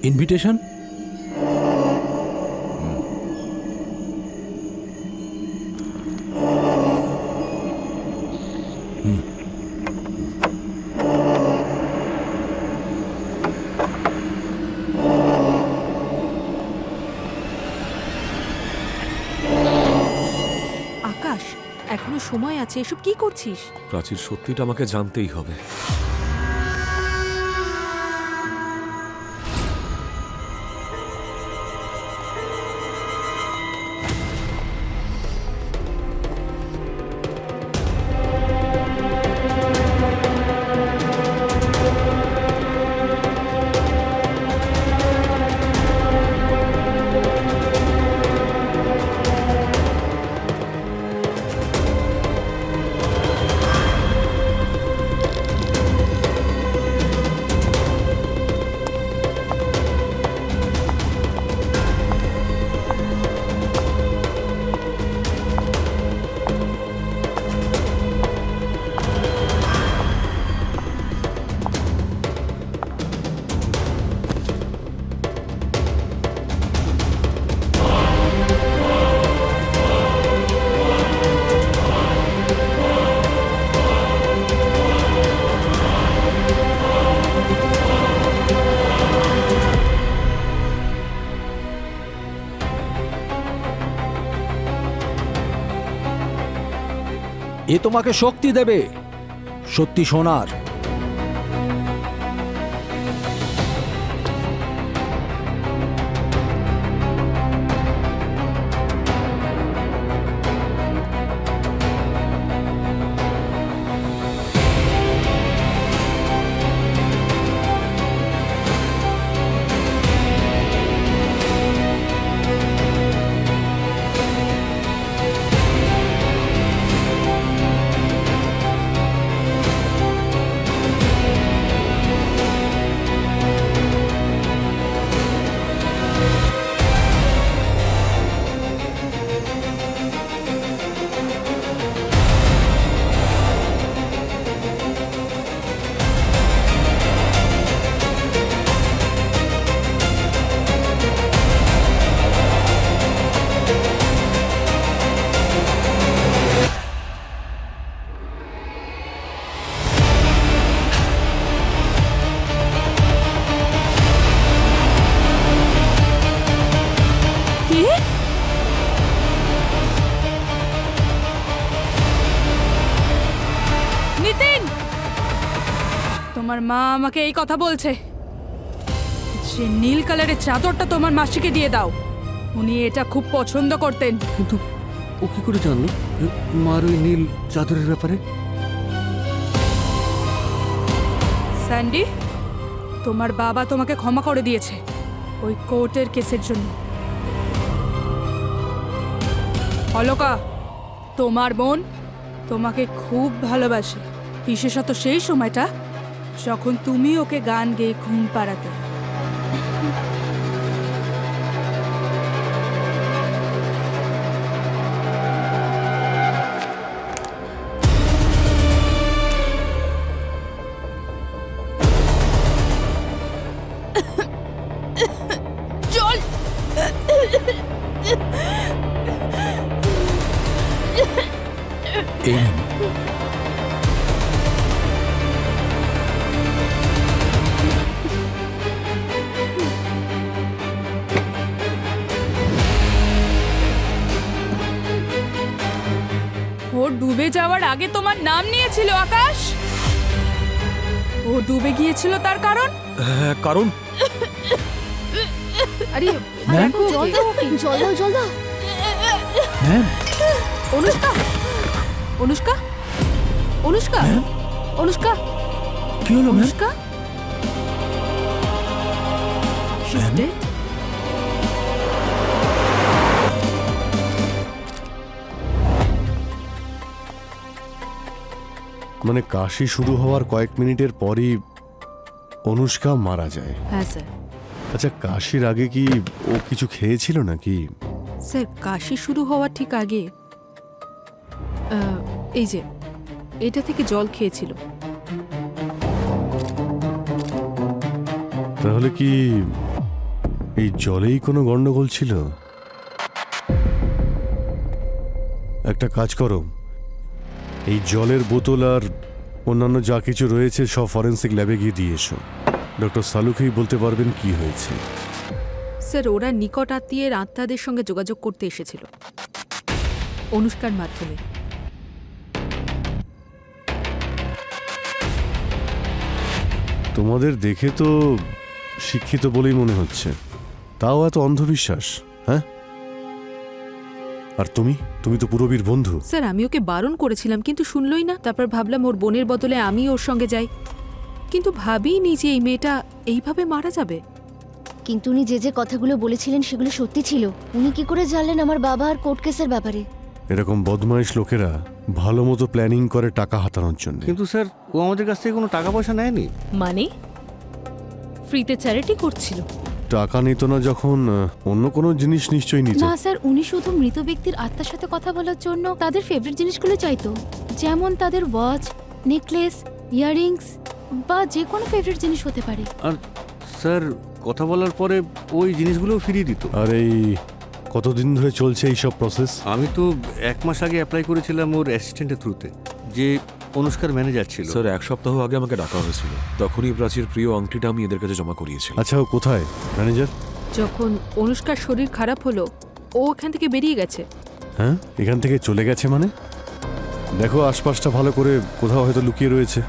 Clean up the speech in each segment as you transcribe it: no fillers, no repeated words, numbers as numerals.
Invitation? আকাশ, এখনো সময় আছে, এসব কি করছিস? প্রাচীর, সত্যিটা আমাকে জানতেই হবে। এ তোমাকে শক্তি দেবে, সত্যি সোনার। নিতিন, তোমার মা আমাকে এই কথা বলছে যে নীল কালারের চাদরটা তোমার মাসিকে দিয়ে দাও। উনি এটা খুব পছন্দ করতেন। কিন্তু ও কি করে জানলো মার ওই নীল চাদরের ব্যাপারে? স্যান্ডি, তোমার বাবা তোমাকে ক্ষমা করে দিয়েছে ওই কোর্টের কেসের জন্য। অলকা, তোমার বোন তোমাকে খুব ভালোবাসে, বিশেষত সেই সময়টা যখন তুমি ওকে গান গেয়ে ঘুম পাড়াতে। জল। এই নিন। ও ডুবে যাওয়ার আগে তোমার নাম নিয়েছিল আকাশ। ও ডুবে গিয়েছিল তার কারণ? হ্যাঁ, কারণ আরে ম্যাম? দেখো, জল দাও ওকে, জল দাও, জল দাও। Ma'am, Anushka, Anushka, Anushka, ma'am? অনুষ্কা, কি হলো ma'am? Anushka. She's ma'am? dead? মানে কাশি শুরু হওয়ার কয়েক মিনিটের পরই অনুষ্কা মারা যায়। হ্যাঁ স্যার। আচ্ছা, কাশির আগে কি ও কিছু খেয়েছিল নাকি? স্যার, কাশি শুরু হওয়ার ঠিক আগে এই যে এটা থেকে জল খেয়েছিল। তাহলে কি এই জলেই কোনো গন্ডগোল ছিল? একটা কাজ করো, এই জলের বোতল আর অন্যান্য যা কিছু রয়েছে সব ফরেন্সিক ল্যাবে গিয়ে দিয়ে এসো। ডক্টর সালুকেই বলতে পারবেন কি হয়েছে। স্যার, ওরা নিকট আত্মীয়ের আত্মাদের সঙ্গে যোগাযোগ করতে এসেছিল অনুষ্কার মাধ্যমে। তোমাদের দেখে তো শিক্ষিত বলেই মনে হচ্ছে, তাও এত অন্ধবিশ্বাস, হ্যাঁ? আর তুমি তুমি তো পুরবীর বন্ধু। স্যার, আমি ওকে বারণ করেছিলাম কিন্তু শুনলই না। তারপর ভাবলাম ওর বোনের বদলে আমি ওর সঙ্গে যাই, কিন্তু ভাবিনি যে এই মেয়েটা এইভাবে মারা যাবে। কিন্তু উনি যে যে কথাগুলো বলেছিলেন সেগুলো সত্যি ছিল। উনি কি করে জানলেন আমার বাবা আর কোর্ট কেসের ব্যাপারে? এরকম বদমাইশ লোকেরা ভালো মতো প্ল্যানিং করে টাকা হাতানোর জন্য। কিন্তু স্যার, ও আমাদের কাছ থেকে কোনো টাকা পয়সা নেয়নি। মানে ফ্রিতে চ্যারিটি করছিল? টাকা নিত না যখন, অন্য কোনো জিনিস নিশ্চয়ই নিত। না স্যার, উনি শুধু মৃত ব্যক্তির আত্মার সাথে কথা বলার জন্য তাদের ফেভারিট জিনিসগুলো চাইতো, যেমন তাদের ওয়াচ, নেকলেস, ইয়াররিংস বা যে কোনো ফেভারিট জিনিস হতে পারে। আর স্যার, কথা বলার পরে ওই জিনিসগুলোও ফিরিয়ে দিত। আর এই কতদিন ধরে চলছে এই সব প্রসেস? আমি তো 1 মাস আগে অ্যাপ্লাই করেছিলাম ওর অ্যাসিস্ট্যান্টের থ্রুতে, যে অনুষ্কার ম্যানেজার ছিল। স্যার 1 সপ্তাহ আগে আমাকে ডাকা হয়েছিল, তখনই প্রাচীর প্রিয় আংটিটা আমি এদের কাছে জমা করিয়েছি। আচ্ছা, ও কোথায় ম্যানেজার? যখন অনুষ্কার শরীর খারাপ হলো ও ওখান থেকে বেরিয়ে গেছে। হ্যাঁ, এখান থেকে চলে গেছে মানে? দেখো আশপাশটা ভালো করে, কোথাও হয়তো লুকিয়ে রয়েছে।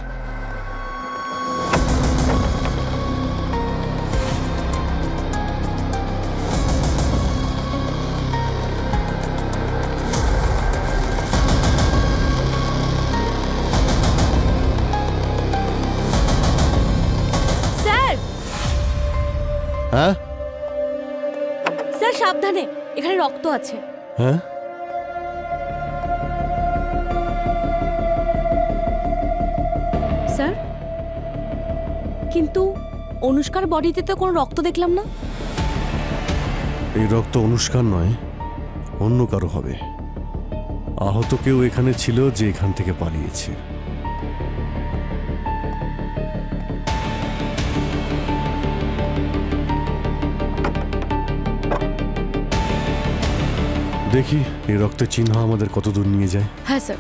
স্যার, হ্যাঁ স্যার সাবধানে, এখানে রক্ত আছে। হ্যাঁ, স্যার, কিন্তু অনুষ্কার বডিতে তো কোনো রক্ত দেখলাম না। এই রক্ত অনুষ্কার নয়, অন্য কারো হবে। আহত কেউ এখানে ছিল যে এখান থেকে পালিয়েছে। দেখি এই রক্তের চিহ্ন আমাদের কত দূর নিয়ে যায়। হ্যাঁ স্যার।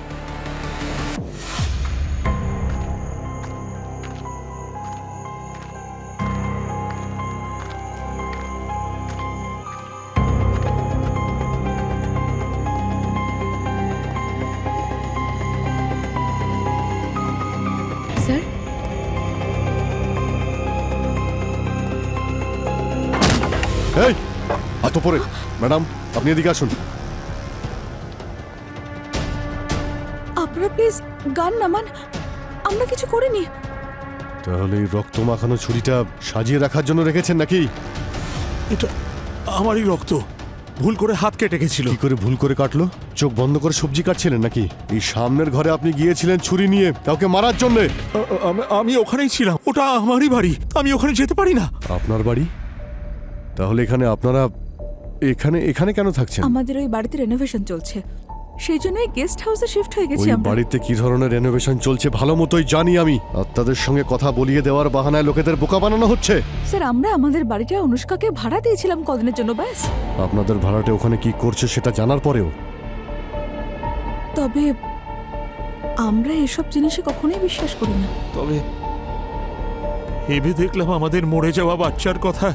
স্যার, এই হাত পরে, ম্যাডাম আপনি এদিকে আসুন। আপনারা প্লিজ গান নামান, আমরা কিছু করিনি। তাহলে এই রক্ত মাখানো ছুরিটা সাজিয়ে রাখার জন্য রেখেছেন নাকি? এটা আমারই রক্ত, ভুল করে হাত কেটে গেছিল। কি করে ভুল করে কাটলো? চোখ বন্ধ করে সবজি কাটছিলেন নাকি? এই সামনের ঘরে আপনি গিয়েছিলেন ছুরি নিয়ে কাউকে মারার জন্য। আমি ওখানেই ছিলাম, ওটা আমারই বাড়ি, আমি ওখানে যেতে পারি না। আপনার বাড়ি? তাহলে এখানে আপনারা এখানে এখানে কেন থাকছেন? আমাদের ওই বাড়িতে রেনোভেশন চলছে, সেই জন্য গেস্ট হাউসে শিফট হয়ে গেছি ওই আমরা। বাড়িতে কি ধরনের রেনোভেশন চলছে ভালো মতোই জানি আমি। আত্মাদের সঙ্গে কথা বলিয়ে দেওয়ার বাহানায় লোকেদের বোকা বানানো হচ্ছে। স্যার, আমরা আমাদের বাড়িটা অনুষ্কাকে ভাড়া দিয়েছিলাম কদিনের জন্য, ব্যাস। আপনাদের ভাড়াটে ওখানে কি করছে সেটা জানার পরেও তবে আমরা এসব জিনিসে কখনোই বিশ্বাস করি না। তবে ভেবে দেখলাম আমাদের মরে যাওয়া বাচ্চার কথা,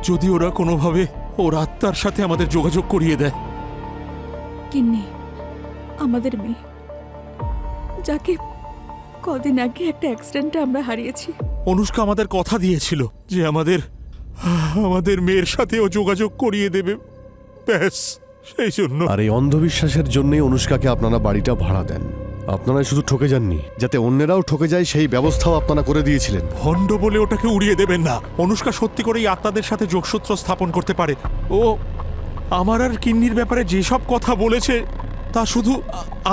যদি ওরা কোনোভাবে ওর আত্মার সাথে আমাদের যোগাযোগ করিয়ে দেয়। কিন্নি, আমাদের মেয়ে, যাকে কদিন আগে একটা অ্যাক্সিডেন্টে আমরা হারিয়েছি। অনুষ্কা আমাদের কথা দিয়েছিল যে আমাদের মেয়ের সাথেও যোগাযোগ করিয়ে দেবে, ব্যাস সেই জন্য। আর এই অন্ধবিশ্বাসের জন্যই অনুষ্কাকে আপনারা বাড়িটা ভাড়া দেন। আপনারা শুধু ঠকে যাননি, যাতে অন্যেরাও ঠকে যায় সেই ব্যবস্থাও আপনারা করে দিয়েছিলেন। ভণ্ড বলে ওটাকে উড়িয়ে দেবেন না। অনুষ্কা সত্যি করেই আত্মাদের সাথে যোগসূত্র স্থাপন করতে পারে। ও আমার আর কিন্নির ব্যাপারে যেসব কথা বলেছে তা শুধু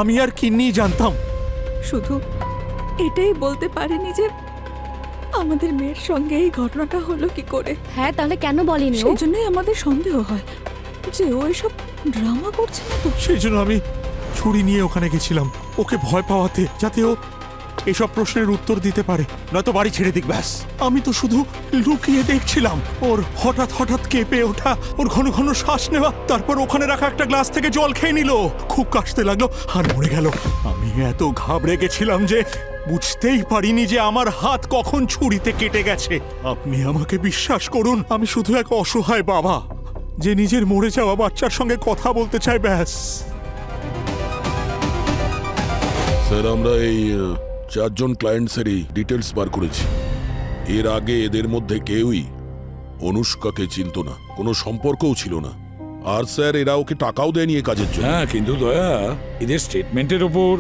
আমি আর কিন্নিই জানতাম। শুধু এটাই বলতে পারিনি যে আমাদের মেয়ের সঙ্গে এই ঘটনাটা হলো কি করে। হ্যাঁ, তাহলে কেন বলেনি ও? সেই জন্যই আমাদের সন্দেহ হয় যে ও এসব ড্রামা করছে না তো। সেই জন্য আমি ছুরি নিয়ে ওখানে গেছিলাম, ওকে ভয় পাওয়াতে, যাতে ও এসব প্রশ্নের উত্তর দিতে পারে, নয়তো বাড়ি ছেড়ে দিক ব্যাস। আমি তো শুধু লুকিয়ে দেখছিলাম ওর হঠাৎ হঠাৎ কেঁপে ওঠা, ওর ঘন ঘন শ্বাস নেওয়া, তারপর ওখানে রাখা একটা গ্লাস থেকে জল খেয়ে নিল, খুব কাশতে লাগলো আর মরে গেল। আমি এত ঘাবড়ে গেছিলাম যে বুঝতেই পারিনি যে আমার হাত কখন ছুরিতে কেটে গেছে। আপনি আমাকে বিশ্বাস করুন, আমি শুধু এক অসহায় বাবা যে নিজের মরে যাওয়া বাচ্চার সঙ্গে কথা বলতে চায় ব্যাস। স্যার, আমরা এই 4 জন ক্লায়েন্টসেরই ডিটেলস বার করেছি। এর আগে এদের মধ্যে কেউই অনুষ্কাকে চিনত না, কোনো সম্পর্কও ছিল না। আর স্যার, এরা ওকে টাকাও দেয়নি এ কাজের জন্য। হ্যাঁ, কিন্তু দয়া, এদের স্টেটমেন্টের ওপর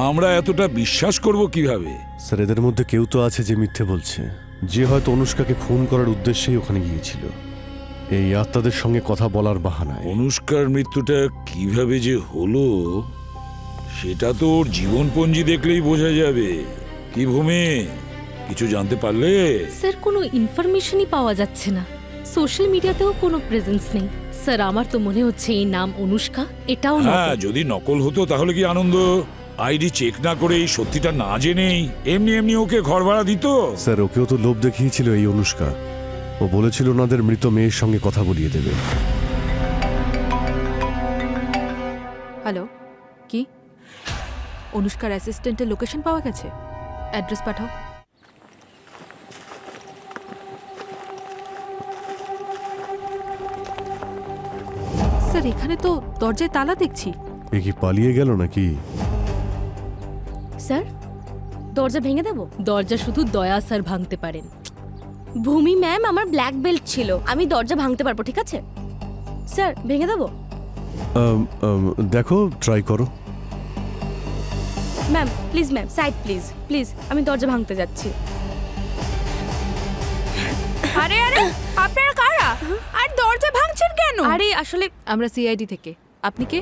আমরা এতটা বিশ্বাস করব কিভাবে? স্যার, এদের মধ্যে কেউ তো আছে যে মিথ্যে বলছে, যে হয়তো অনুষ্কাকে খুন করার উদ্দেশ্যেই ওখানে গিয়েছিল, এই আত্মাদের সঙ্গে কথা বলার বাহানায়। অনুষ্কার মৃত্যুটা কিভাবে যে হলো সেটা তো ওর জীবনপঞ্জি দেখলেই বোঝা যাবে। কি ভূমি, কিছু জানতে পারলে? স্যার, কোনো ইনফরমেশনই পাওয়া যাচ্ছে না, সোশ্যাল মিডিয়াতেও কোনো প্রেজেন্স নেই। স্যার, আমার তো মনে হচ্ছে এই নাম অনুষ্কা এটাও হ্যাঁ, নকল। যদি নকল হতো তাহলে কি আনন্দ আইডি চেক না করে এই সত্যিটা না জেনেই এমনি এমনি ওকে ঘর ভাড়া দিত? স্যার, ওকেও তো লোভ দেখিয়েছিল এই অনুষ্কা। ও বলেছিল ওনাদের মৃত মেয়ের সঙ্গে কথা বলিয়ে দেবে। হ্যালো, কি অনুষ্কার অ্যাসিস্ট্যান্টের লোকেশন পাওয়া গেছে? অ্যাড্রেস পাঠাও। স্যার, এখানে তো দরজায় তালা দেখছি। এ কি পালিয়ে গেল নাকি? স্যার, দরজা ভেঙে দেব? দরজা শুধু দয়া স্যার ভাঙতে পারেন। ভূমি ম্যাম আমার ব্ল্যাক বেল্ট ছিল, আমি দরজা ভাঙতে পারবো, ঠিক আছে? স্যার, ভেঙে দেব? দেখো, ট্রাই করো। Ma'am please, ma'am side please, please, আমি দরজা ভাঙতে যাচ্ছি। আরে আরে, আপনারা কারা? আর দরজা ভাঙছেন কেন? আরে আসলে আমরা সিআইডি থেকে। আপনি কে?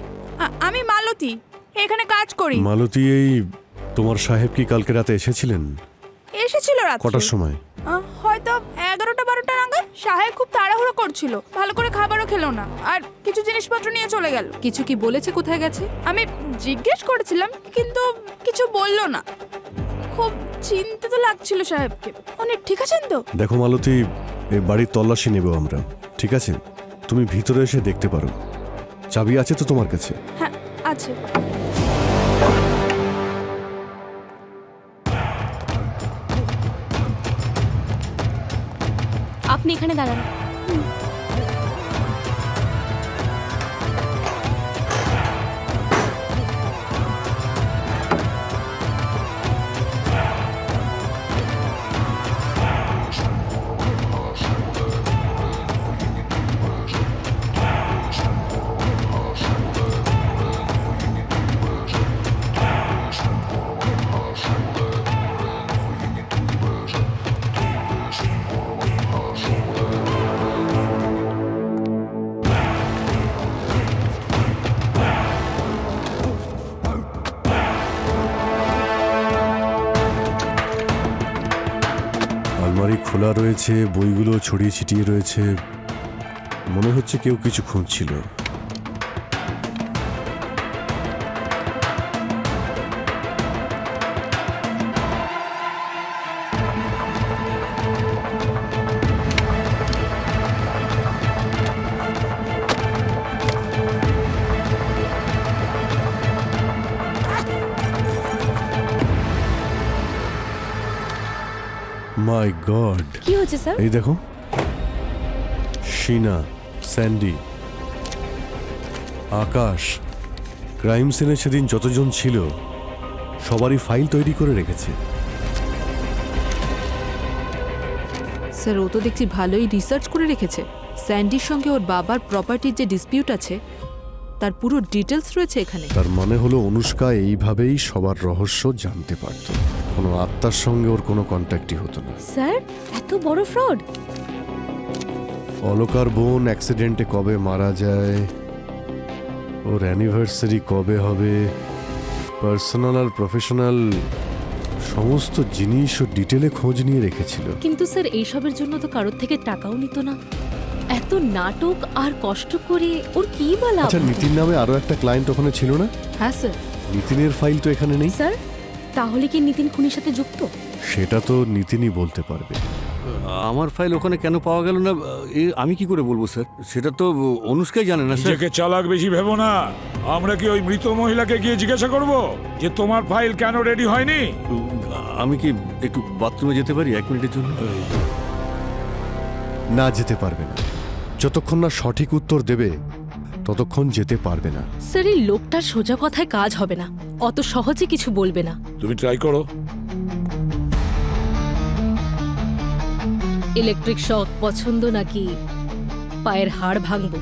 আমি মালতী, এখানে কাজ করি। মালতী, এই তোমার সাহেব কি কালকে রাতে এসেছিলেন? এসেছিল রাতে কটার সময়? হয়তো 11টা-12টা নাগাদ। সাহেব খুব তাড়াহুড়ো করছিল, ভালো করে খাবারও খেলো না, আর কিছু জিনিসপত্র নিয়ে চলে গেল। কিছু কি বলেছে কোথায় গেছে? আমি জিজ্ঞেস করেছিলাম কিন্তু কিছু বললো না। খুব চিন্তিত লাগছিল সাহেবকে। উনি ঠিক আছেন তো? দেখো মালতী, এই বাড়ির তল্লাশি নেব আমরা, ঠিক আছে? তুমি ভিতরে এসে দেখতে পারো। চাবি আছে তো তোমার কাছে? হ্যাঁ আছে। আপনি এখানে দাঁড়ান। আলমারি খোলা রয়েছে, বইগুলো ছড়িয়ে ছিটিয়ে রয়েছে। মনে হচ্ছে কেউ কিছু খুঁজছিল। মাই গড, কি হচ্ছে স্যার? এই দেখো, শীনা, স্যান্ডি, আকাশ, ক্রাইম সিনে সেদিন যতজন ছিল সবারই ফাইল তৈরি করে রেখেছে। স্যার, ও তো দেখছি ভালোই রিসার্চ করে রেখেছে। স্যান্ডির সঙ্গে ওর বাবার প্রপার্টির যে ডিসপিউট আছে তার পুরো ডিটেলস রয়েছে এখানে। তার মানে হলো অনুষ্কা এইভাবেই সবার রহস্য জানতে পারত। কোনো আত্মার সঙ্গে ওর কোনো কন্ট্যাক্টই হতো না। স্যার, এত বড় ফ্রড! অলকার বোন অ্যাক্সিডেন্টে কবে মারা যায়, ওর অ্যানিভার্সারি কবে হবে, পার্সোনাল আর প্রফেশনাল সমস্ত জিনিস ও ডিটেলে খোঁজ নিয়ে রেখেছিল। কিন্তু স্যার, এইসবের জন্য তো কারোর থেকে টাকাও নিত না। এত নাটক আর কষ্ট করে ওর কি বা লাভ? আচ্ছা, নিতিন নামে আরো একটা ক্লায়েন্ট ওখানে ছিল না? হ্যাঁ স্যার। নিতিনের ফাইল তো এখানে নেই। স্যার, তাহলে কি নিতিন খুনির সাথে যুক্ত? সেটা তো নিতিনই বলতে পারবে। আমার ফাইল ওখানে কেন পাওয়া গেল না আমি কি করে বলবো স্যার? সেটা তো অনুষ্কাই জানে না স্যার। নিজেকে চালাক বেশি ভেবো না। আমরা কি ওই মৃত মহিলাকে গিয়ে জিজ্ঞাসা করব যে তোমার ফাইল কেন রেডি হয়নি? আমি কি একটু বাথরুমে যেতে পারি 1 মিনিটের জন্য? না, যেতে পারবে না। যতক্ষণ না সঠিক উত্তর দেবে ততক্ষণ যেতে পারবে না। স্যার এই লোকটার সোজা কথায় কাজ হবে না, অত সহজে কিছু বলবে না। তুমি ট্রাই করো। ইলেকট্রিক শক পছন্দ নাকি পায়ের হাড় ভাঙবো?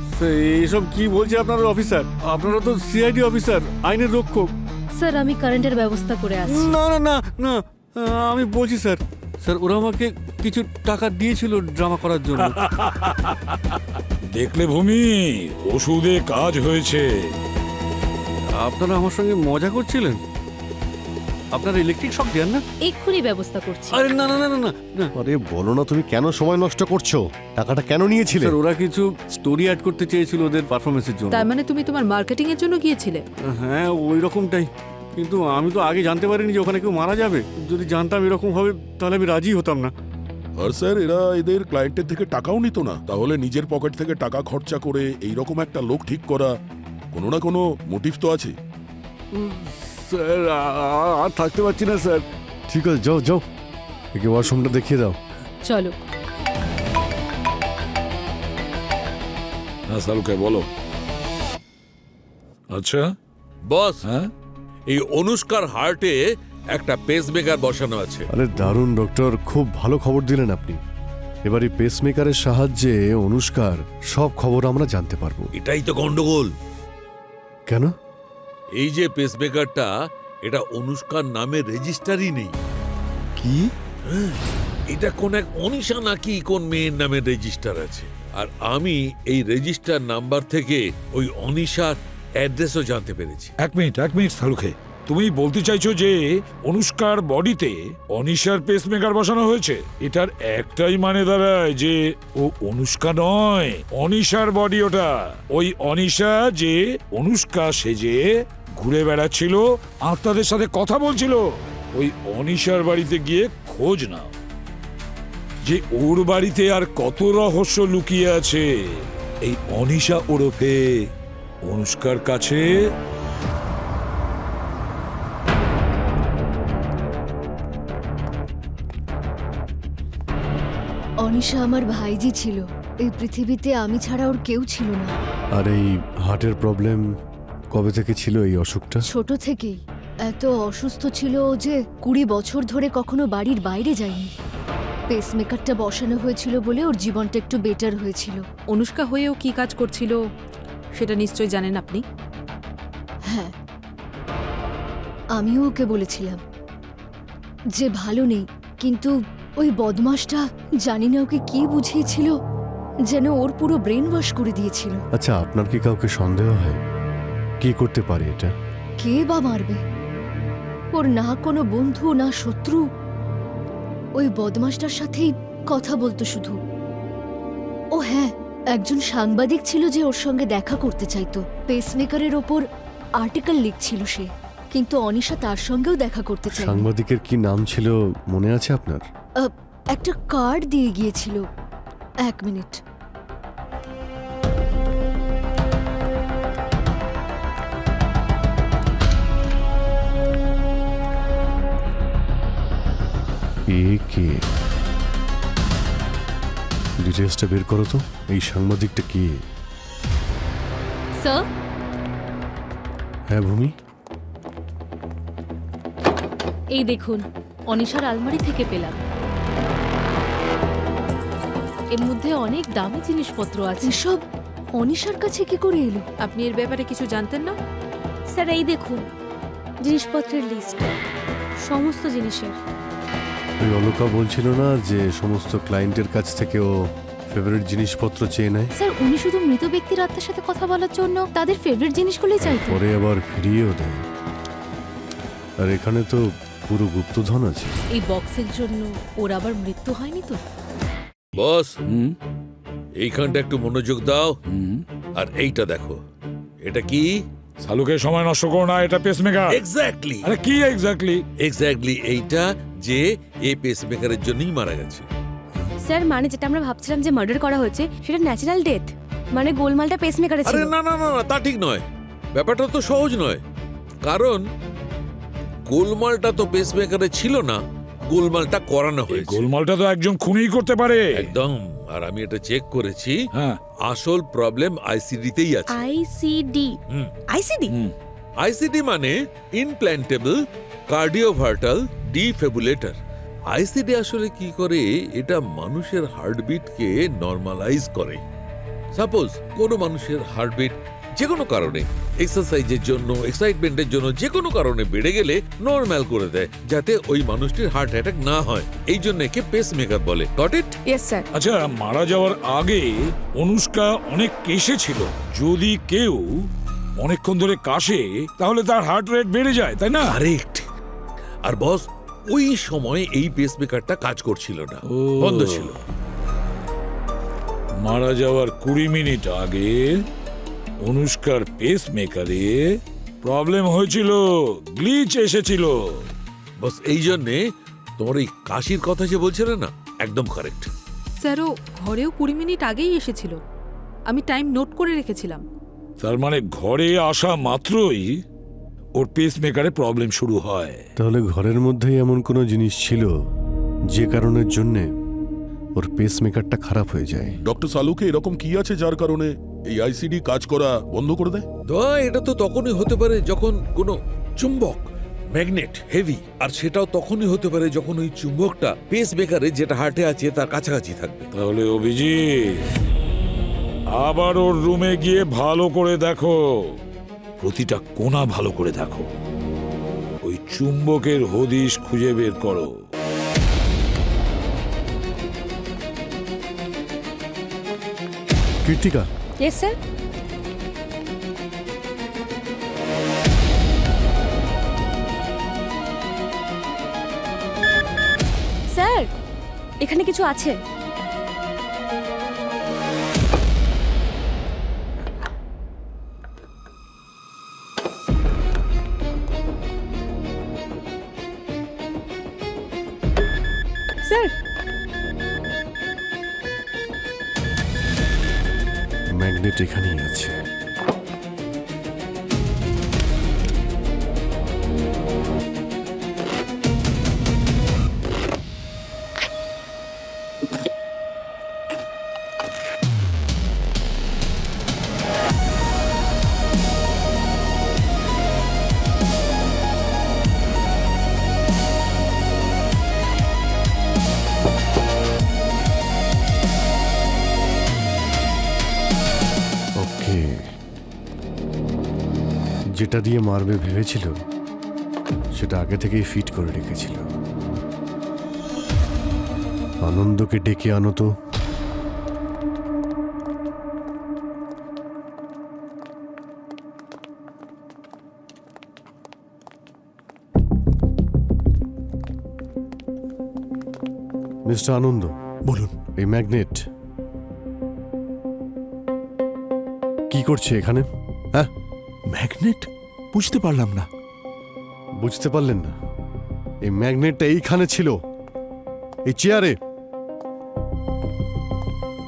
এইসব কি বলছে আপনার অফিসার? আপনারা তো সিআইডি অফিসার, আইনের রক্ষক। স্যার আমি কারেন্টের ব্যবস্থা করে আছি। না না না না, আমি বলছি স্যার, স্যার ওরা আমাকে কিছু টাকা দিয়েছিল ড্রামা করার জন্য। দেখলে ভূমি, ওষুধে কাজ হয়েছে। আপনারা আমার সঙ্গে মজা করছিলেন? আপনারা ইলেকট্রিক শক দেন না? এক্ষুনি ব্যবস্থা করছি। আরে না না না না না না। আরে বলো না, তুমি কেন সময় নষ্ট করছো? টাকাটা কেন নিয়েছিলে? স্যার ওরা কিছু স্টোরি অ্যাড করতে চেয়েছিল ওদের পারফরমেন্সের জন্য। তার মানে তুমি তোমার মার্কেটিং এর জন্য গিয়েছিলে? হ্যাঁ ওই রকমটাই, কিন্তু আমি তো আগে জানতে পারিনি যে ওখানে কেউ মারা যাবে। যদি জানতাম এরকম হবে তাহলে আমি রাজি হতাম না। আর স্যার এরা এদের ক্লায়েন্টের থেকে টাকাও নিত না, তাহলে নিজের পকেট থেকে টাকা খরচা করে এইরকম একটা লোক ঠিক করা, কোনো না কোনো মোটিভ তো আছে। স্যার আর থাকতে পারছি না স্যার। ঠিক আছে, যাও যাও, একে ওয়াশরুমটা দেখিয়ে দাও। চলো। হ্যাঁ সালুকে বলো। আচ্ছা বস, হ্যাঁ, এই অনুষ্কার হার্টে একটা পেসমেকার বসানো আছে। আরে দারুণ ডক্টর, খুব ভালো খবর দিলেন আপনি। এবার এই পেসমেকারের সাহায্যে অনুষ্কার সব খবর আমরা জানতে পারবো। এটাই তো গন্ডগোল। কেন? এই যে পেসমেকারটা, এটা অনুষ্কার নামে রেজিস্টারই নেই। কি? এটা কোন এক অনিশা নাকি কোন মেয়ের নামে রেজিস্টার আছে। আর আমি এই রেজিস্টার নাম্বার থেকে ওই অনিশার অ্যাড্রেসও জানতে পেরেছি। এক মিনিট সালুকে, তুমি বলতে চাইছো যে অনুষ্কার বডিতে অনিশার পেসমেকার বসানো হয়েছে? এটার একটাই মানে দাঁড়ায় যে ও অনুষ্কা নয়, অনিশার বডি ওটা। ওই অনিশা যে অনুষ্কা সেজে ঘুরে বেড়াচ্ছিল, আত্মাদের সাথে কথা বলছিল। ওই অনিশার বাড়িতে গিয়ে খোঁজ নাও যে ওর বাড়িতে আর কত রহস্য লুকিয়ে আছে। এই অনিশা ওরফে অনুষ্কার কাছে অনিশা আমার ভাইজি ছিল। এই পৃথিবীতে আমি ছাড়া ওর কেউ ছিল না। আর এই হার্টের প্রবলেম কবে থেকে ছিল এই অসুখটা? ছোট থেকেই এত অসুস্থ ছিল ও যে 20 বছর ধরে কখনো বাড়ির বাইরে যায়নি। পেসমেকারটা বসানো হয়েছিল বলে ওর জীবনটা একটু বেটার হয়েছিল। অনুষ্কা হয়েও কি কাজ করছিল সেটা নিশ্চয়ই জানেন আপনি। হ্যাঁ, আমিও ওকে বলেছিলাম যে ভালো নেই, কিন্তু ওই বদমাসটা জানি না ওকে কি বুঝিয়েছিল, যেন ওর পুরো ব্রেন ওয়াশ করে দিয়েছিল। আচ্ছা, আপনার কি কাউকে সন্দেহ হয় কি করতে পারে এটা? কে বা মারবে? ওর না কোনো বন্ধু না শত্রু। ওই বদমাসটার সাথেই কথা বলতো শুধু। ও হ্যাঁ, একজন সাংবাদিক ছিল যে ওর সঙ্গে দেখা করতে চাইতো। পেসমেকারের ওপর আর্টিকেল লিখছিল সে, কিন্তু অনিশা তার সঙ্গেও দেখা করতে চায়। সাংবাদিকের কি নাম ছিল মনে আছে আপনার? একটা কার্ড দিয়ে গিয়েছিল। 1 মিনিট। কে? ডিটেলসটা বের করো তো। এই সাংবাদিকটা কে? স্যার, হ্যাঁ ভূমি, এই দেখুন, অনিশার আলমারি থেকে পেলাম। এর মধ্যে অনেক দামি জিনিসপত্র আছে। এসব অনিশার কাছে কি করে এলো? আপনি এর ব্যাপারে কিছু জানতেন না? স্যার এই দেখুন জিনিসপত্রের লিস্ট, সমস্ত জিনিসের। ওই অলকা বলছিল না যে সমস্ত ক্লায়েন্টের কাছ থেকে ও ফেভারিট জিনিসপত্র চেয়ে নেয়? স্যার উনি শুধু মৃত ব্যক্তির আত্মার সাথে কথা বলার জন্য তাদের ফেভারিট জিনিসগুলোই চাইতো। পরে আবার ফিরিয়েও দেয়। আর এখানে তো পুরো গুপ্তধন আছে। এই বক্সের জন্য ওর আবার মৃত্যু হয়নি তো? বস, এইখানটা একটু মনোযোগ দাও। আর এইটা দেখো, এটা কি? শালুকে সময় নষ্ট করো না, এটা পেসমেকার। এক্স্যাক্টলি আরে কি এক্স্যাক্টলি? এক্স্যাক্টলি এইটা যে এই পেসমেকারের জন্যই মারা গেছে। স্যার মানে যেটা আমরা ভাবছিলাম যে মার্ডার করা হয়েছে সেটা ন্যাচারাল ডেথ, মানে গোলমালটা পেসমেকারে আরে ছিল। না না না না, তা ঠিক নয়, ব্যাপারটা তো সহজ নয়। কারণ গোলমালটা তো পেসমেকারে ছিল না, গোলমালটা করানো এই হয়েছে। গোলমালটা তো একজন খুনিই করতে পারে। একদম। আর আমি এটা চেক করেছি, হ্যাঁ। আসল প্রবলেম আইসিডিতেই আছে। আইসিডি? হুম। আইসিডি? আইসিডি মানে ইমপ্ল্যান্টেবল কার্ডিওভার্টাল ডিফিব্রিলেটর। আইসিডি আসলে কি করে, এটা মানুষের হার্টবিটকে নরমালাইজ করে। সাপোজ কোনো মানুষের হার্টবিট যে কোনো কারণে, এক্সারসাইজের জন্য, এক্সাইটমেন্টের জন্য, যে কোনো কারণে বেড়ে গেলে নরমাল করে দেয়, যাতে ওই মানুষটির হার্ট অ্যাটাক না হয়। এই জন্য একে পেসমেকার বলে। Got it? Yes sir. আচ্ছা, মারা যাওয়ার আগে অনুষ্কা অনেক কেশে ছিল। যদি কেউ অনেকক্ষণ ধরে কাশে তাহলে তার হার্ট রেট বেড়ে যায়, তাই না? কারেক্ট। আর বস, ওই সময় এই পেসমেকারটা কাজ করছিল না, বন্ধ ছিল। মারা যাওয়ার 20 মিনিট আগে অনুষ্কার পেসমেকারে প্রবলেম হয়েছিল, গ্লিচ এসেছিল। বস এই জন্যে তোমার এই কাশির কথা যে বলছিলে না, একদম কারেক্ট। স্যার ও ঘরেও 20 মিনিট আগেই এসেছিল, আমি টাইম নোট করে রেখেছিলাম। তার মানে ঘরে আসা মাত্রই ওর পেসমেকারে প্রবলেম শুরু হয়। তাহলে ঘরের মধ্যেই এমন কোনো জিনিস ছিল যে কারণের জন্যে ওর পেসমেকারটা খারাপ হয়ে যায়। ডক্টর সালুকে এরকম কি আছে যার কারণে এই আইসিডি কাজ করা বন্ধ করে দেয়? এটা তো তখনই হতে পারে যখন কোনো চুম্বক, ম্যাগনেট হেভি, আর সেটাও তখনই হতে পারে যখন ওই চুম্বকটা পেসমেকারে যেটা হার্টে আছে তার কাছাকাছি থাকবে। তাহলে অভিজিৎ, আবার ওর রুমে গিয়ে ভালো করে দেখো, প্রতিটা কোণা ভালো করে দেখো, ওই চুম্বকের হদিশ খুঁজে বের করো। Kirtika, yes sir. স্যার এখানে কিছু আছে। স্যার ম্যাগনেট এখানেই আছে। যেটা দিয়ে মারবে ভেবেছিল সেটা আগে থেকেই ফিট করে রেখেছিল। আনন্দকে ডেকে আনো তো। মিস্টার আনন্দ, বলুন। এই ম্যাগনেট কি করছে এখানে? হ্যাঁ, ম্যাগনেট? বুঝতে পারলাম না। বুঝতে পারলেন না? এই ম্যাগনেটটা এইখানে ছিল, এই চেয়ারে,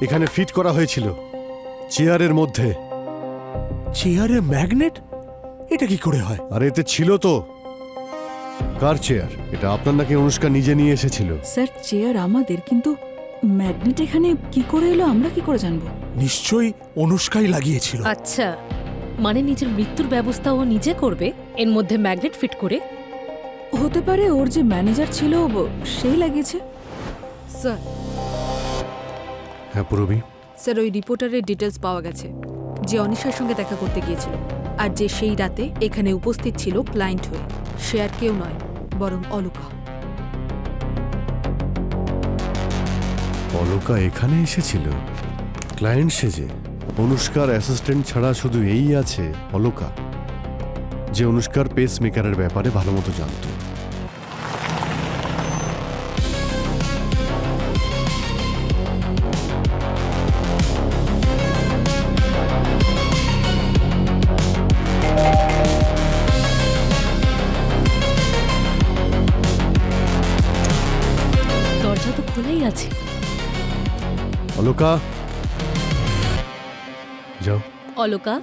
এখানে ফিট করা হয়েছিল, চেয়ারের মধ্যে। চেয়ারে ম্যাগনেট? এটা কি করে হয়? আর এতে ছিল তো। কার চেয়ার এটা? আপনার নাকি অনুষ্কা নিজে নিয়ে এসেছিল। স্যার চেয়ার আমাদের, কিন্তু ম্যাগনেট এখানে কি করে এলো আমরা কি করে জানবো? নিশ্চয়ই অনুষ্কাই লাগিয়েছিল। আচ্ছা, মানে নিজের মৃত্যুর ব্যবস্থা ও নিজে করবে, এর মধ্যে ম্যাগনেট ফিট করে? হতে পারে ওর যে ম্যানেজার ছিল সেই লাগিয়েছে। স্যার হ্যাঁ পুরবী। স্যার ওই রিপোর্টারের ডিটেলস পাওয়া গেছে, যে অনিশার সঙ্গে দেখা করতে গিয়েছিল আর যে সেই রাতে এখানে উপস্থিত ছিল ক্লায়েন্ট হয়ে, সে আর কেউ নয় বরং অলকা। অলকা এখানে এসেছিল ক্লায়েন্ট সেজে? অনুষ্কার অ্যাসিস্ট্যান্ট ছাড়া শুধু এই আছে অলকা, যে অনুষ্কার পেস মেকারের ব্যাপারে ভালো মতো জানত। অলকা, যাও। Alaka,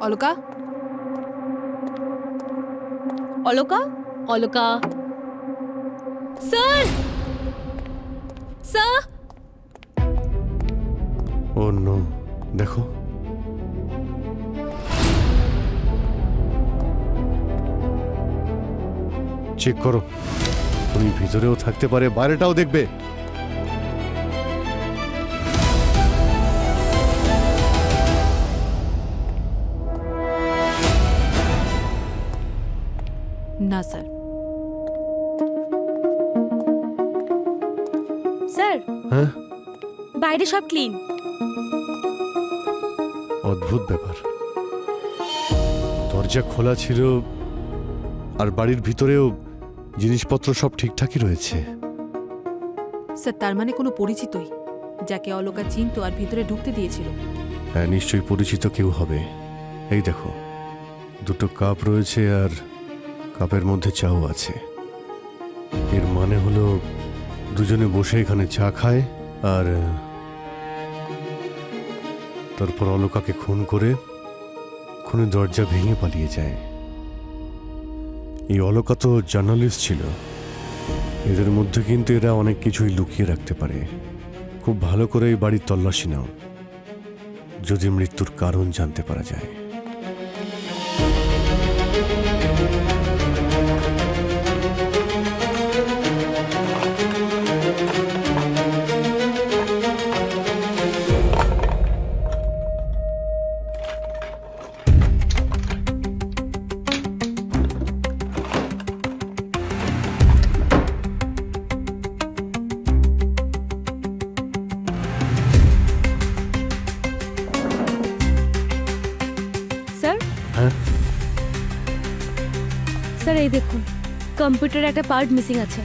Alaka, Alaka, Alaka. Sir, sir. Oh no, দেখো চেক করো, তুমি ভিতরেও থাকতে পারে, বাইরেটাও দেখবে। না স্যার। স্যার, হ্যাঁ, বাইরে সব ক্লিন। অদ্ভুত ব্যাপার, দরজা খোলা ছিল আর বাড়ির ভিতরেও জিনিসপত্র সব ঠিকঠাকই রয়েছে। স্যার, তার মানে কোনো পরিচিতই, যাকে অলকা চিনতো আর ভিতরে ঢুকতে দিয়েছিল। হ্যাঁ, নিশ্চয়ই পরিচিত কেউ হবে। এই দেখো, দুটো কাপ রয়েছে আর কাপের মধ্যে চাও আছে। এর মানে হলো দুজনে বসে এখানে চা খায় আর তারপর অলকাকে খুন করে খুনের দরজা ভেঙে পালিয়ে যায়। এই অলকা তো জার্নালিস্ট ছিল, এদের মধ্যে কিন্তু এরা অনেক কিছুই লুকিয়ে রাখতে পারে। খুব ভালো করে এই বাড়ির তল্লাশি নাও, যদি মৃত্যুর কারণ জানতে পারা যায়। স্যার, হ্যাঁ, স্যার এই দেখুন, কম্পিউটারে একটা পার্ট মিসিং আছে।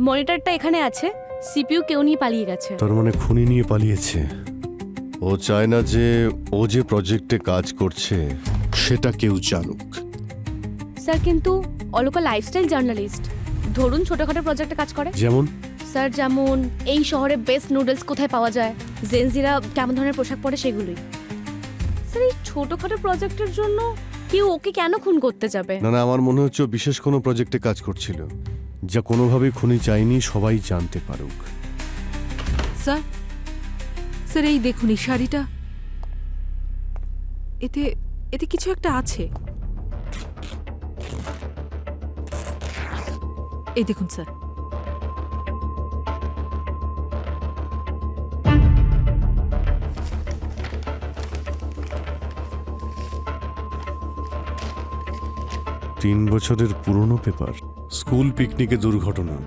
মনিটরটা এখানে আছে, সিপিইউ কেউ নিয়ে পালিয়ে গেছে। তার মানে খুনি নিয়ে পালিয়েছে। ও চায় না যে ও যে প্রজেক্টে কাজ করছে সেটা কেউ জানুক। স্যার, কিন্তু অলকা লাইফস্টাইল জার্নালিস্ট, ধরুন ছোটখাটো প্রজেক্টে কাজ করে। যেমন স্যার, যেমন এই শহরে বেস্ট নুডলস কোথায় পাওয়া যায়, জেনজিরা কেমন ধরনের পোশাক পরে, সেগুলোই। স্যার, এই ছোটখাটো প্রজেক্টের জন্য কেউ ওকে কেন খুন করতে যাবে? না না, আমার মনে হচ্ছে ও বিশেষ কোনো প্রজেক্টে কাজ করছিল, যা কোনোভাবেই খুনি চাইনি সবাই জানতে পারুক। স্যার, স্যার এই দেখুন, এই শাড়িটা, এতে এতে কিছু একটা আছে। এই দেখুন স্যার। তিন বছরের পুরনো পেপার, স্কুল পিকনিকে দুর্ঘটনা,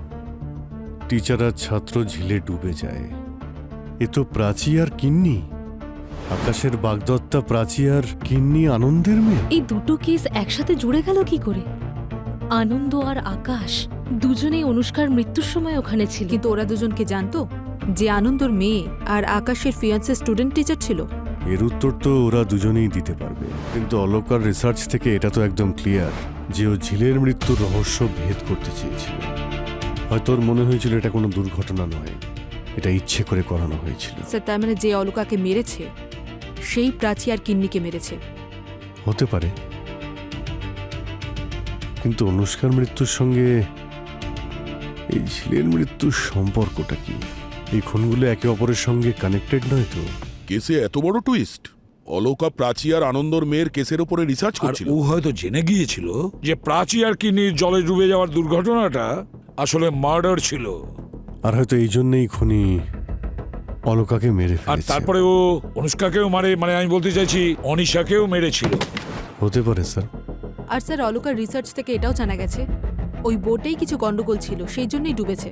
টিচার আর ছাত্র ঝিলে ডুবে যায়। এ তো প্রাচী আর কিন্নি, আকাশের বাগদত্তা প্রাচী আর কিন্নি আনন্দের মেয়ে। এই দুটো কেস একসাথে জুড়ে গেল কি করে? আনন্দ আর আকাশ দুজনেই অনুষ্কার মৃত্যুর সময় ওখানে ছিল। কিন্তু ওরা দুজনকে জানতো যে আনন্দর মেয়ে আর আকাশের ফিয়ান্সে স্টুডেন্ট টিচার ছিল। এর উত্তর তো ওরা দুজনেই দিতে পারবে, কিন্তু অলকার রিসার্চ থেকে এটা তো একদম ক্লিয়ার যে ও ঝিলের মৃত্যুর রহস্য ভেদ করতে চেয়েছিল। হয়তো ওর মনে হয়েছিল এটা কোনো দুর্ঘটনা নয়, এটা ইচ্ছে করে করানো হয়েছিল। স্যার, তার মানে যে অলকাকে মেরেছে সেই প্রাচী আর কিন্নিকে মেরেছে। হতে পারে, কিন্তু অনুষ্কার মৃত্যুর সঙ্গে এই ঝিলের মৃত্যুর সম্পর্কটা কি? এই খুনগুলো একে অপরের সঙ্গে কানেক্টেড নয় তো? কেসে এত বড় টুইস্ট! অলকা প্রাচী আর আনন্দর মেয়ের কেসের উপরে রিসার্চ আর করছিল। ও হয়তো জেনে গিয়েছিল যে প্রাচী আর কিন্নির জলে ডুবে যাওয়ার দুর্ঘটনাটা আসলে মার্ডার ছিল। আর হয়তো এই জন্যই খুনি অলকাকে মেরে আর ফেলেছে। তারপরে ও অনুষ্কাকেও মানে আমি বলতে চাইছি অনিশাকেও মেরেছিল। হতে পারে স্যার। আর স্যার, অলকার রিসার্চ থেকে এটাও জানা গেছে ওই বোটেই কিছু গন্ডগোল ছিল, সেই জন্যই ডুবেছে।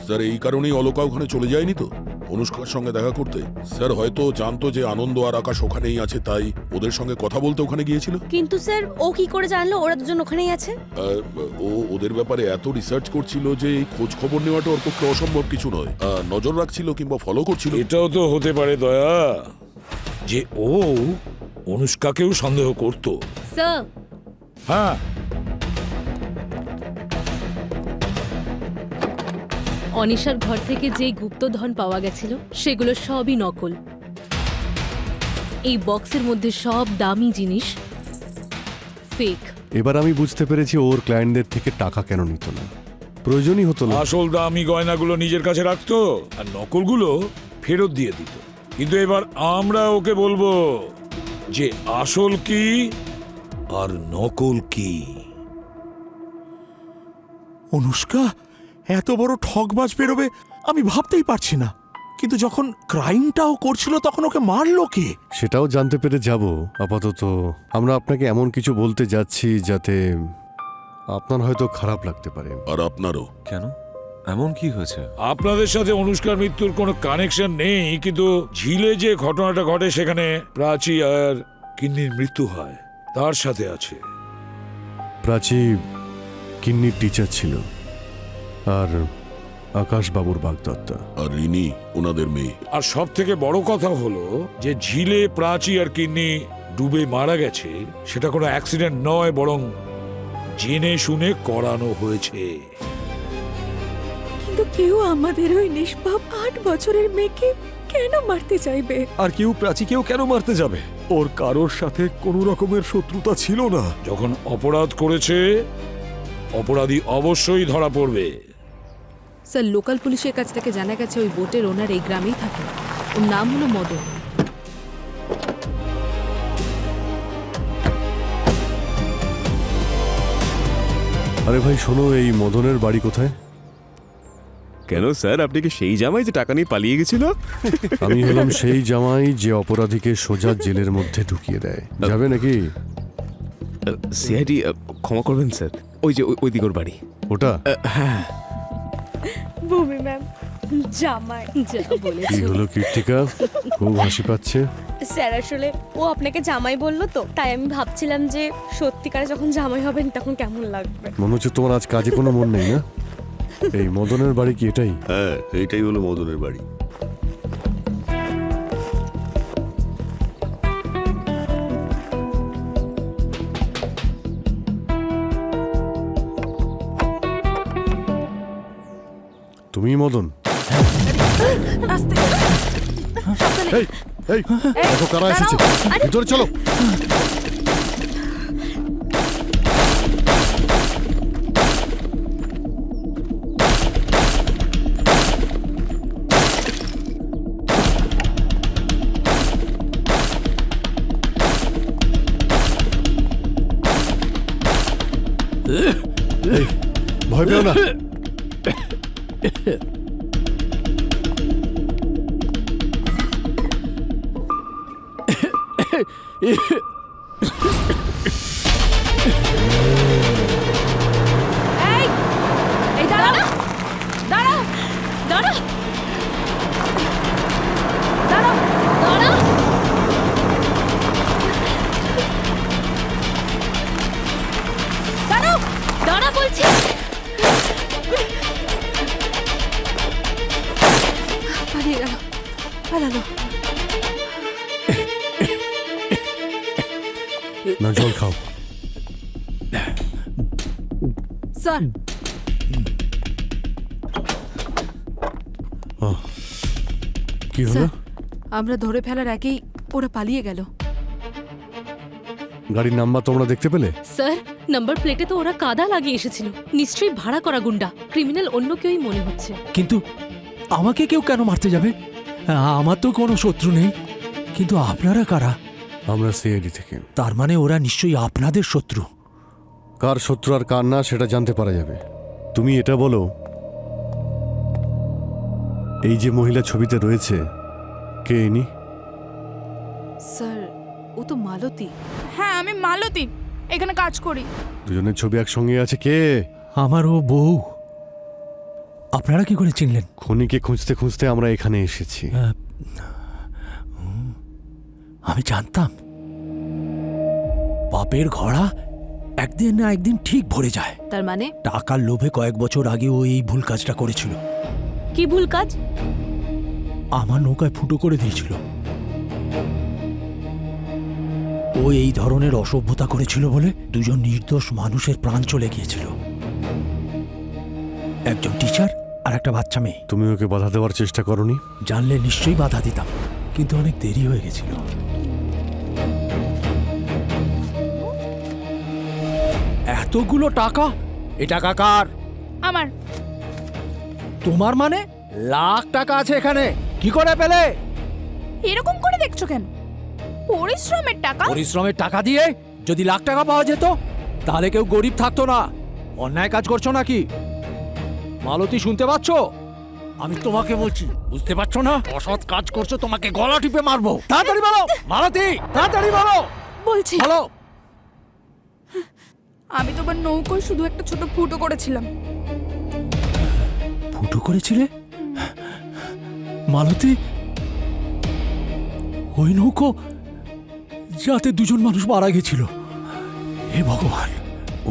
স্যার, এই কারণেই অলকা ওখানে চলে যায়নি তো অনুষ্কার সঙ্গে দেখা করতে। স্যার, হয়তো জানতো যে আনন্দ আর আকাশ ওখানেই আছে, তাই ওদের সঙ্গে কথা বলতে ওখানে গিয়েছিল। কিন্তু স্যার, ও কি করে জানলো ওরা দুজন ওখানেই আছে? ও ওদের ব্যাপারে এত রিসার্চ করছিল যে এই খোঁজ খবর নেওয়াটা ওর পক্ষে অসম্ভব কিছু নয়। নজর রাখছিল কিংবা ফলো করছিল। এটাও তো হতে পারে দয়া, যে ও অনুষ্কাকেও সন্দেহ করত। স্যার, হ্যাঁ, অনিশার ঘর থেকে যেই গুপ্তধন পাওয়া গেছিল সেগুলো সবই নকল। এই বক্সের মধ্যে সব দামি জিনিস ফেক। এবার আমি বুঝতে পেরেছি ওর ক্লায়েন্টদের থেকে টাকা কেন নিত না, প্রয়োজনই হতো না। আসল দামি গয়নাগুলো নিজের কাছে রাখতো আর নকলগুলো ফেরত দিয়ে দিত। কিন্তু এবার আমরা ওকে বলবো যে আসল কি আর নকল কি। অনুষ্কা এত বড় ঠকবাজ বেরোবে আমি ভাবতেই পারছি না। কিন্তু যখন ক্রাইমটাও করছিল তখন ওকে মারলো কে? সেটাও জানতে পেরে যাব। আপাতত আমরা আপনাকে এমন কিছু বলতে যাচ্ছি যাতে আপনার হয়তো খারাপ লাগতে পারে। আর আপনারও। কেন, এমন কি হয়েছে? আপনাদের সাথে অনুষ্কার মৃত্যুর কোনো কানেকশন নেই, কিন্তু ঝিলে যে ঘটনাটা ঘটে সেখানে প্রাচী আর কিন্নির মৃত্যু হয়, তার সাথে আছে। প্রাচী কিন্নির টিচার ছিল আর আকাশ বাবুর বাগদত্তা। আর রিনি ওনাদের মেয়ে। আর সব থেকে বড় কথা হলো যে ঝিলে প্রাচী আর কিন্নি ডুবে মারা গেছে সেটা কোনো অ্যাক্সিডেন্ট নয়, বরং জেনে শুনে করানো হয়েছে। কিন্তু কেউ আমাদের ওই নিষ্পাপ 8 বছরের মেয়েকে কেন মারতে চাইবে? আর কেউ প্রাচীকেও কেন মারতে যাবে? ওর কারোর সাথে কোনো রকমের শত্রুতা ছিল না। যখন অপরাধ করেছে অপরাধী অবশ্যই ধরা পড়বে। স্যার, লোকাল পুলিশের কাছ থেকে জানা গেছে ওই বোটের ওনার এই গ্রামেই থাকে। ওর নাম হলো মদন। আরে ভাই শোনো, এই মদনের বাড়ি কোথায়? কেন স্যার, আপনি কি সেই জামাই যে টাকা নিয়ে পালিয়ে গেছিল? আমি হলাম সেই জামাই যে অপরাধীকে সোজা জেলের মধ্যে ঢুকিয়ে দেয়। যাবে নাকি? সিআইডি ক্ষমা করবেন স্যার, ওই যে ওই দিক ওর বাড়ি। ওটা? হ্যাঁ। ভূমি ম্যাম, জামাই যা কি বলেছে। হলো কীর্তিকা, খুব হাসি পাচ্ছে? স্যার আসলে ও আপনাকে জামাই বললো তো, তাই আমি ভাবছিলাম যে সত্যিকারে যখন জামাই হবেন তখন কেমন লাগবে। মনে হচ্ছে তোমার আজ কাজে কোনো মন নেই না? এই মদনের বাড়ি কি এটাই? হ্যাঁ, এইটাই হলো মদনের বাড়ি। তুমি মদন? এই এই দেখো কারা এসেছে, ভিতরে চলো। এই, ভয় পেও না। এই দাঁড়াও, দাঁড়াও, দাঁড়া দাঁড়াও, দাঁড়া দাঁড়াও। দাঁড়া বলছি। পালিয়ে গেল, পালালো। না, জল খাও। স্যার, কি হলো? স্যার, আমরা ধরে ফেলার আগেই ওরা পালিয়ে গেল। গাড়ির নাম্বার তোমরা দেখতে পেলে? স্যার, নাম্বার প্লেটে তো ওরা কাদা লাগিয়ে এসেছিল। নিশ্চয়ই ভাড়া করা গুন্ডা, ক্রিমিনাল অন্য কেউই মনে হচ্ছে। কিন্তু আমাকে কেউ কেন মারতে যাবে? আমার তো কোনো শত্রু নেই। কিন্তু আপনারা কারা? আমরা সিআইডি থেকে। তার মানে ওরা নিশ্চয়ই আপনাদের শত্রু। কার শত্রু আর কার না সেটা জানতে পারা যাবে। তুমি এটা বলো, এই যে মহিলা ছবিতে রয়েছে কে ইনি? স্যার, ও তো মালতী। হ্যাঁ, আমি মালতী, এখানে কাজ করি। দুজনের ছবি একসঙ্গে আছে। কে? আমার ও বউ। আপনারা কি করে চিনলেন? খুনিকে খুঁজতে খুঁজতে আমরা এখানে এসেছি। আমি জানতাম পাপের ঘোড়া একদিন না একদিন ঠিক ভরে যায়। তার মানে? টাকার লোভে কয়েক বছর আগে ও এই ভুল কাজটা করেছিল। কি ভুল কাজ? আমার নৌকায় ফুটো করে দিয়েছিল। ও এই ধরনের অসভ্যতা করেছিল বলে দুজন নির্দোষ মানুষের প্রাণ চলে গিয়েছিল। একজন টিচার আর আর একটা বাচ্চা মেয়ে। তুমি ওকে বাধা দেওয়ার চেষ্টা করনি? জানলে নিশ্চয়ই বাধা দিতাম, কিন্তু অনেক দেরি হয়ে গেছিল। এতগুলো টাকা? এ টাকা কার? আমার। তোমার মানে? লাখ টাকা আছে এখানে, কি করে পেলে? এরকম করে দেখছো কেন? পরিশ্রমের টাকা। পরিশ্রমের টাকা দিয়ে যদি লাখ টাকা পাওয়া যেত তাহলে কেউ গরিব থাকতো না। অন্যায় কাজ করছো নাকি? মালতী, শুনতে পাচ্ছ? আমি তোমাকে বলছি, বুঝতে পারছো না? অসৎ কাজ করছো, তোমাকে গলা টিপে মারবো। তাড়াতাড়ি বলো মালতী, তাড়াতাড়ি বলো। বলছি, বলো। আমি তোমার নৌকোয় শুধু একটা ছোট ফুটো করেছিলাম। ফুটো করেছিলে? মালতী, ওই নৌকো যাতে দুজন মানুষ মারা গেছিল। হে ভগবান,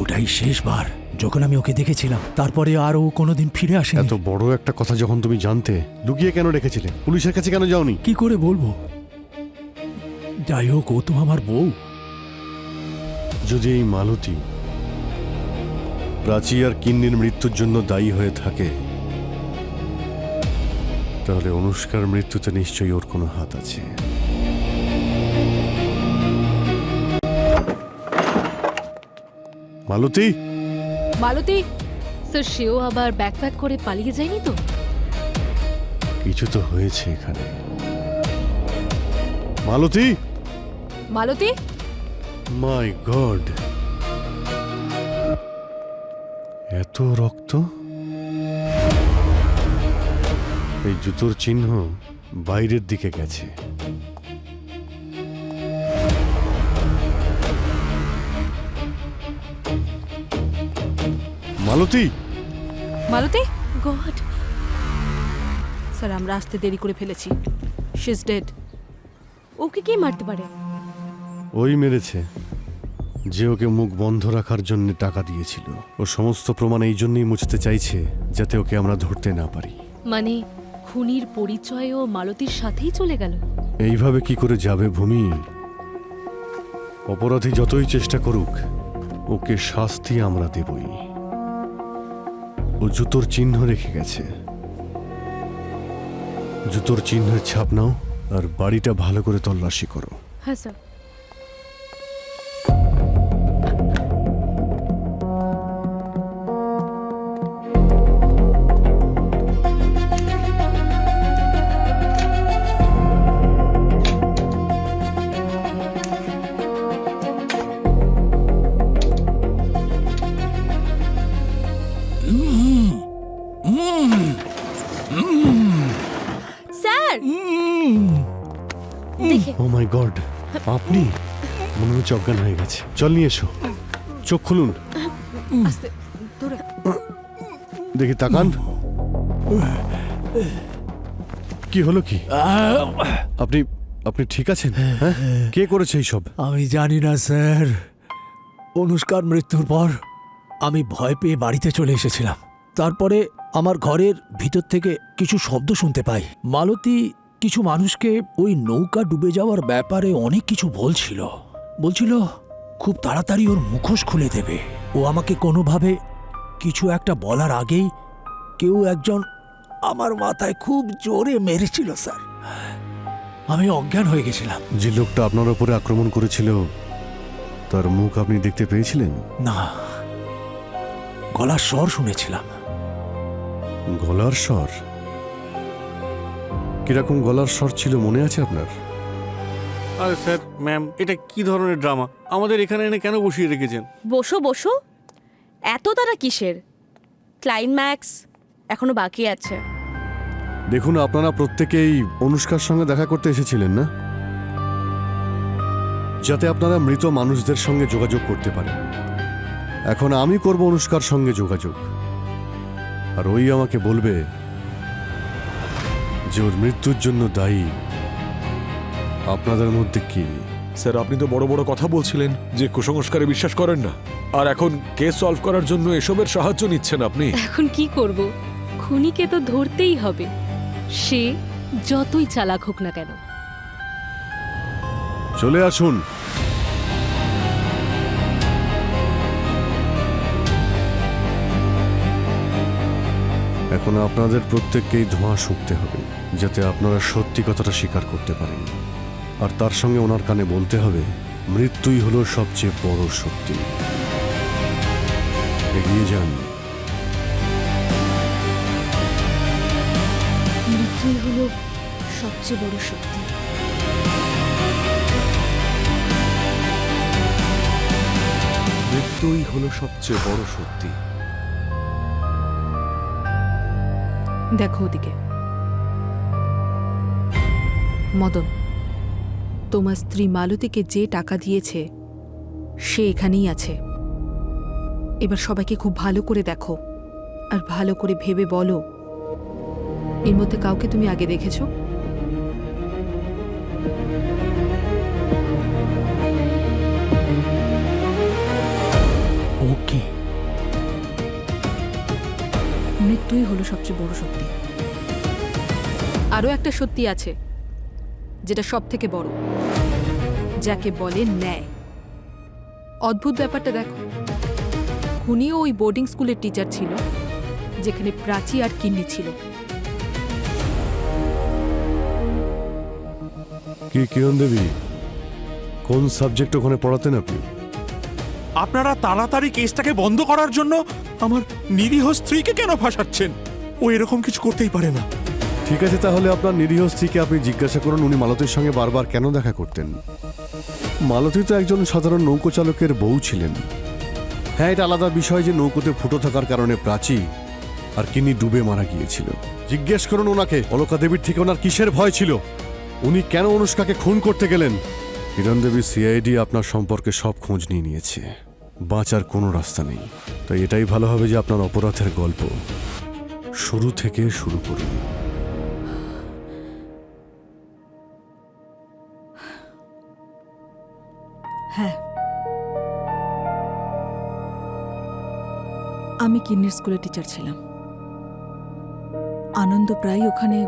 ওটাই শেষবার যখন আমি ওকে দেখেছিলাম। তারপরে আর ও কোনোদিন ফিরে আসে। এত বড় একটা কথা যখন তুমি জানতে, লুকিয়ে কেন রেখেছিলে? পুলিশের কাছে কেন যাওনি? কি করে বলবো? যাই হোক, ও তো আমার বউ। যদি এই মালতী প্রাচী আর কিন্নির মৃত্যুর জন্য দায়ী হয়ে থাকে, তাহলে অনুষ্কার মৃত্যুতে নিশ্চয়ই ওর কোনো হাত আছে। মালতী, মালতী স্যার, সেও আবার ব্যাকপ্যাক করে পালিয়ে যায়নি তো? কিছু তো হয়েছে এখানে। মালতী, মালতী, মাই গড, এত রক্ত! এই জুতোর চিহ্ন বাইরের দিকে গেছে। মালতী, মালতী, গড! স্যার, আমরা আসতে দেরি করে ফেলেছি। She is dead. ওকে কে মারতে পারে? ওই মেরেছে যে ওকে মুখ বন্ধ রাখার জন্য টাকা দিয়েছিল। ও সমস্ত প্রমাণ এই জন্যই মুছতে চাইছে যাতে ওকে আমরা ধরতে না পারি। মানে খুনির পরিচয়ও মালতীর সাথেই চলে গেল? এইভাবে কি করে যাবে ভূমি? অপরাধী যতই চেষ্টা করুক, ওকে শাস্তি আমরা দেবই। ও জুতোর চিহ্ন রেখে গেছে। জুতোর চিহ্নের ছাপ নাও আর বাড়িটা ভালো করে তল্লাশি করো। হ্যাঁ স্যার। স্যার, দেখে ও মাই গড, আপনি? মনে হচ্ছে অজ্ঞান হয়ে গেছে। চল নিয়ে এসো। চোখ খুলুন। আস্তে, ধরে। দেখি, তাকান। কি হলো? কি আপনি আপনি ঠিক আছেন? হ্যাঁ, কে করেছে এইসব? আমি জানি না স্যার। অনুষ্কার মৃত্যুর পর আমি ভয় পেয়ে বাড়িতে চলে এসেছিলাম। তারপরে আমার ঘরের ভিতর থেকে কিছু শব্দ শুনতে পাই। মালতী কিছু মানুষকে ওই নৌকা ডুবে যাওয়ার ব্যাপারে অনেক কিছু বলছিল খুব তাড়াতাড়ি ওর মুখোশ খুলে দেবে। ও আমাকে কোনোভাবে কিছু একটা বলার আগেই কেউ একজন আমার মাথায় খুব জোরে মেরেছিল স্যার। আমি অজ্ঞান হয়ে গেছিলাম। যে লোকটা আপনার উপরে আক্রমণ করেছিল তার মুখ আপনি দেখতে পেয়েছিলেন? না, গলার স্বর শুনেছিলাম। গলার স্বর? কিরকম গলার স্বর ছিল মনে আছে আপনার? আরে স্যার, ম্যাম, এটা কি ধরনের ড্রামা? আমাদের এখানে এনে কেন বসিয়ে রেখেছেন? বসো বসো। এত তারা কিসের? ক্লাইম্যাক্স এখনো বাকি আছে। দেখুন, আপনারা প্রত্যেকেই অনুষ্কার সঙ্গে দেখা করতে এসেছিলেন না, যাতে আপনারা মৃত মানুষদের সঙ্গে যোগাযোগ করতে পারেন। এখন আমি করব অনুষ্কার সঙ্গে যোগাযোগ, আর ওই আমাকে বলবে যে ওর মৃত্যুর জন্য দায়ী আপনাদের মধ্যে কে। স্যার, আপনি তো বড় বড় কথা বলছিলেন যে কুসংস্কারে বিশ্বাস করেন না, আর এখন কেস সলভ করার জন্য এসবের সাহায্য নিচ্ছেন আপনি। এখন কি করব? খুনিকে তো ধরতেই হবে, সে যতই চালাক হোক না কেন। চলে আসুন। এখন আপনাদের প্রত্যেককেই ধোঁয়া শুঁকতে হবে, যাতে আপনারা সত্যি কথাটা স্বীকার করতে পারেন। আর তার সঙ্গে ওনার কানে বলতে হবে, মৃত্যুই হলো সবচেয়ে বড় শক্তি। এগিয়ে যান। মৃত্যুই হলো সবচেয়ে বড় শক্তি। মৃত্যুই হলো সবচেয়ে বড় সত্যি। দেখো ওদিকে। মদন, তোমার স্ত্রী মালতীকে যে টাকা দিয়েছে সে এখানেই আছে। এবার সবাইকে খুব ভালো করে দেখো আর ভালো করে ভেবে বলো, এর মধ্যে কাউকে তুমি আগে দেখেছো? ওকে, মৃত্যুই হলো সবচেয়ে বড় সত্যি। আরও একটা সত্যি আছে যেটা সব থেকে বড়, যাকে বলে ন্যায়। অদ্ভুত ব্যাপারটা দেখো, খুনিও ওই বোর্ডিং স্কুলের টিচার ছিল যেখানে প্রাচী আর কিন্নি ছিল। কি কিরণ দেবী, কোন সাবজেক্ট ওখানে পড়াতেন আপনি? আপনারা তাড়াতাড়ি কেসটাকে বন্ধ করার জন্য আমার নিরীহ স্ত্রীকে কেন ফাঁসাচ্ছেন? ও এরকম কিছু করতেই পারে না। ঠিক আছে, তাহলে আপনার নিরীহ স্ত্রীকে আপনি জিজ্ঞাসা করুন উনি মালতীর সঙ্গে বারবার কেন দেখা করতেন। মালতী তো একজন সাধারণ নৌকো চালকের বউ ছিলেন। হ্যাঁ, এটা আলাদা বিষয় যে নৌকোতে ফুটো থাকার কারণে প্রাচী আর কিন্নি ডুবে মারা গিয়েছিল। জিজ্ঞেস করুন ওনাকে অলকা দেবীর থেকে ওনার কিসের ভয় ছিল, উনি কেন অনুষ্কাকে খুন করতে গেলেন। কিরণ দেবী, সিআইডি আপনার সম্পর্কে সব খোঁজ নিয়ে নিয়েছে, বাঁচার কোনো রাস্তা নেই। তাই এটাই ভালো হবে যে আপনার অপরাধের গল্প শুরু থেকে শুরু করুন। হ্যাঁ, আমি কিন্নির স্কুলে টিচার ছিলাম। আনন্দ প্রায় ওখানে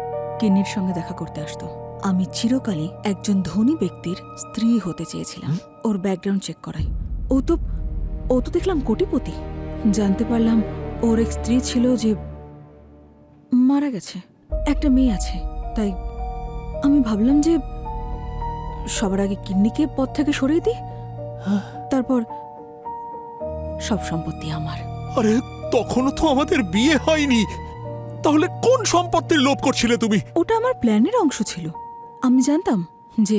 কিন্নির সঙ্গে দেখা করতে আসতো। আমি চিরকালই একজন ধনী ব্যক্তির স্ত্রী হতে চেয়েছিলাম। ওর ব্যাকগ্রাউন্ড চেক করাই। ও তো দেখলাম কোটিপতি। জানতে পারলাম ওর এক স্ত্রী ছিল যে মারা গেছে, একটা মেয়ে আছে। তাই আমি ভাবলাম যে সবার আগে কিন্নিকে পথ থেকে সরিয়ে দিই, তারপর সব সম্পত্তি আমার। আরে তখনও তো আমাদের বিয়ে হয়নি, তাহলে কোন সম্পত্তির লোভ করছিলে তুমি? ওটা আমার প্ল্যানের অংশ ছিল। আমি জানতাম যে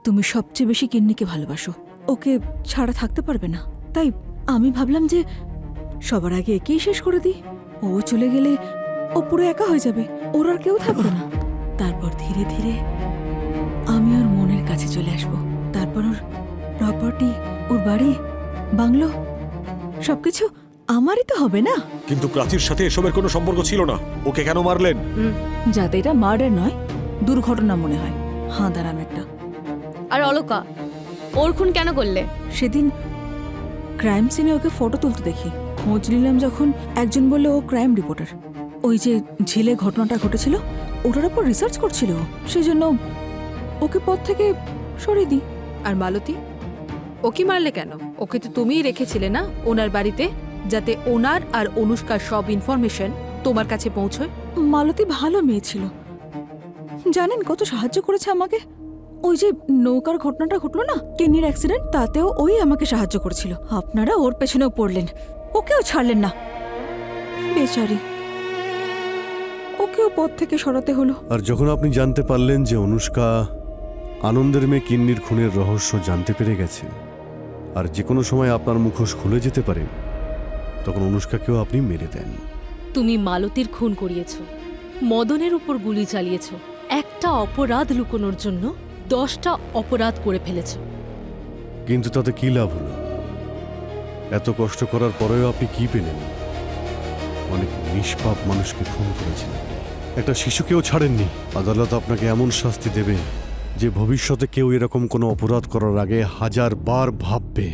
তুমি সবচেয়ে বেশি কিন্নিকে ভালোবাসো, ওকে ছাড়া থাকতে পারবে না। তাই আমি ভাবলাম যে সবার আগে একেই শেষ করে দিই। ও চলে গেলে ও পুরো একা হয়ে যাবে, ওর আর কেউ থাকবে না। তারপর ধীরে ধীরে আমি ওর মনের কাছে চলে আসব। তারপর ওর প্রপার্টি, ওর বাড়ি, বাংলো সবকিছু আমারই তো হবে না। কিন্তু প্রাচীর সাথে এসবের কোনো সম্পর্ক ছিল না, ওকে কেন মারলেন? যাতে এটা মার্ডার নয়, দুর্ঘটনা মনে হয়। হ্যাঁ, দাঁড়ান একটা। আর অলকা, ওর খুন কেন করলে? সেদিন ক্রাইম সিনে ওকে ফটো তুলতে দেখি। খোঁজ নিলাম যখন, একজন বললে ও ক্রাইম রিপোর্টার। ওই যে ঝিলে ঘটনাটা ঘটেছিল ওটার উপর রিসার্চ করছিল, সেজন্য ওকে পথ থেকে সরিয়ে দিই। আর মালতী, ওকে মারলে কেন? ওকে তো তুমিই রেখেছিলে না ওনার বাড়িতে, যাতে ওনার আর অনুষ্কার সব ইনফরমেশন তোমার কাছে পৌঁছয়। মালতী ভালো মেয়ে ছিল, জানেন কত সাহায্য করেছে আমাকে। ওই যে নৌকার ঘটনাটা ঘটলো না, কিন্নির অ্যাক্সিডেন্ট, তাতেও ওই আমাকে সাহায্য করেছিল। আপনারা ওর পেছনেও পড়লেন, ওকেও ছাড়লেন না। বেচারি, ওকেও পথ থেকে সরাতে হলো। আর যখন আপনি জানতে পারলেন যে অনুষ্কা আনন্দের মেয়ে কিন্নির খুনের রহস্য জানতে পেরে গেছে আর যে কোনো সময় আপনার মুখোশ খুলে যেতে পারে, তখন অনুষ্কাকেও আপনি মেরে দেন। তুমি মালতীর খুন করিয়েছ, মদনের উপর গুলি চালিয়েছ, একটা অপরাধ লুকোনোর জন্য 10টা অপরাধ করে ফেলেছ। কিন্তু তাতে কি লাভ হলো? এত কষ্ট করার পরেও আপনি কি পেলেন? অনেক নিষ্পাপ মানুষকে খুন করেছেন, একটা শিশুকেও ছাড়েননি। আদালত আপনাকে এমন শাস্তি দেবে যে ভবিষ্যতে কেউ এরকম কোনো অপরাধ করার আগে 1000 বার ভাববে।